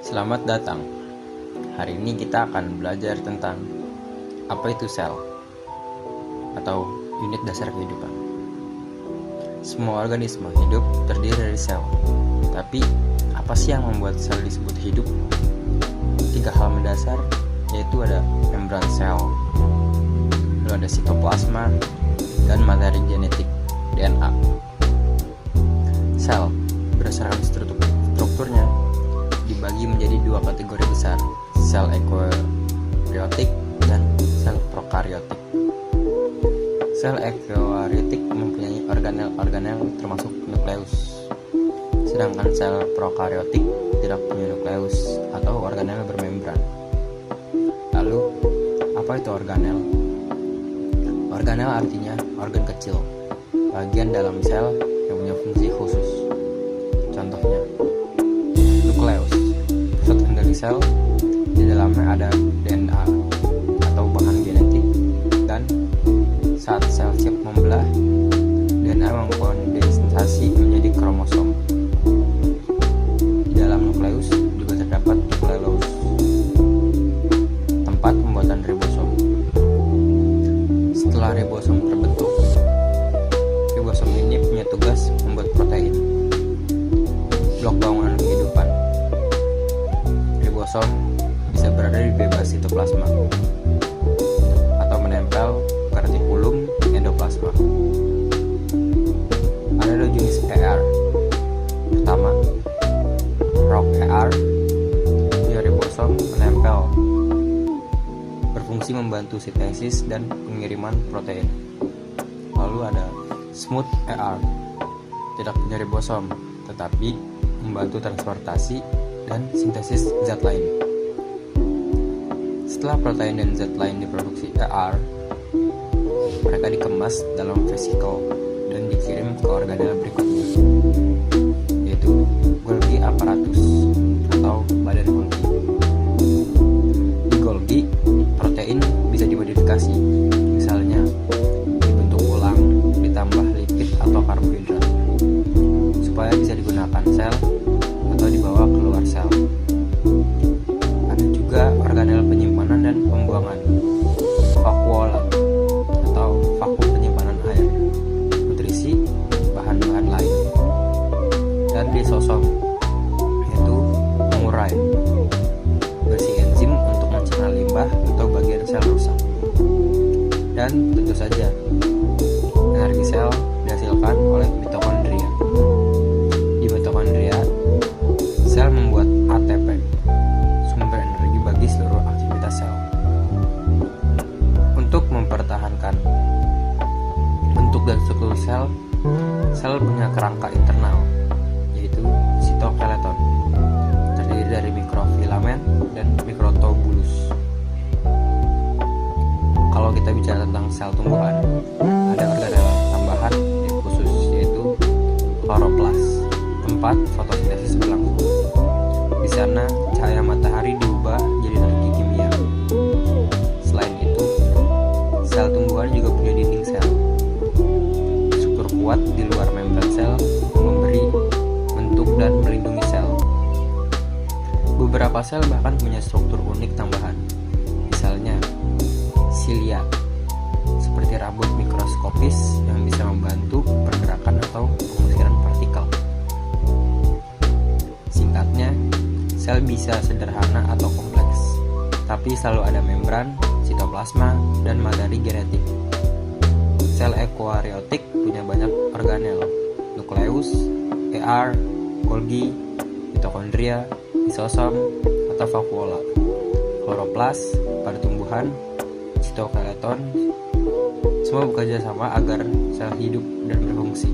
Selamat datang. Hari ini kita akan belajar tentang apa itu sel atau unit dasar kehidupan. Semua organisme hidup terdiri dari sel. Tapi apa sih yang membuat sel disebut hidup? 3 hal mendasar, yaitu ada membran sel, lalu ada sitoplasma, dan materi genetik DNA. Sel berdasarkan strukturnya dibagi menjadi 2 kategori besar, sel eukariotik dan sel prokaryotik. Sel eukariotik mempunyai organel-organel termasuk nukleus, sedangkan sel prokaryotik tidak punya nukleus atau organel bermembran. Lalu, apa itu organel? Organel artinya organ kecil, bagian dalam sel yang punya fungsi khusus. Contohnya, nukleus, pusat kendali sel. Di dalamnya ada DNA atau bahan genetik, dan saat sel siap membelah, DNA mengkondensasi menjadi kromosom. Di dalam nukleus juga terdapat nukleolus, tempat pembuatan ribosom. Setelah ribosom terbentuk, ribosom ini punya tugas membuat protein, blok bangunan kehidupan. Ribosom bisa berada di bebas sitoplasma atau menempel ke retikulum endoplasma. Ada 2 jenis ER. Pertama, ROC ER, dia ribosom menempel, berfungsi membantu sintesis dan pengiriman protein. Lalu ada smooth ER, tidak punya ribosom, tetapi membantu transportasi dan sintesis zat lain. Setelah protein dan zat lain diproduksi ER, mereka dikemas dalam vesikel dan dikirim ke organel berikutnya, yaitu Golgi apparatus atau badan Golgi. Di Golgi, protein bisa dimodifikasi, misalnya dibentuk ulang ditambah lipid atau karbohidrat, supaya bisa digunakan sel atau dibawa keluar sel. Ada juga organel penyimpanan dan pembuangan, vakuola atau vakum penyimpanan air, nutrisi, bahan-bahan lain, dan lisosom, yaitu pengurai, bersih enzim untuk mencerna limbah atau bagian sel rusak. Dan tentu saja, energi sel dihasilkan oleh mitokondria. Di mitokondria, sel membuat ATP, sumber energi bagi seluruh aktivitas sel. Untuk mempertahankan bentuk dan struktur sel, sel punya kerangka internal, yaitu sitoskeleton, terdiri dari mikrofilamen dan mikrotubulus. Kalau kita bicara tentang sel tumbuhan, ada organel tambahan yang khusus, yaitu kloroplas, tempat fotosintesis berlangsung. Di sana cahaya matahari diubah jadi energi kimia. Selain itu, sel tumbuhan juga punya dinding sel, struktur kuat di luar membran sel memberi bentuk dan melindungi sel. Beberapa sel bahkan punya struktur unik tambahan, misalnya silia, seperti rambut mikroskopis yang bisa membantu pergerakan atau pengusiran partikel. Singkatnya, sel bisa sederhana atau kompleks, tapi selalu ada membran, sitoplasma, dan materi genetik. Sel eukariotik punya banyak organel, nukleus, ER, Golgi, mitokondria, lisosom, atau vakuola, kloroplas pada tumbuhan, sitoskeleton, semua bekerja sama agar sel hidup dan berfungsi.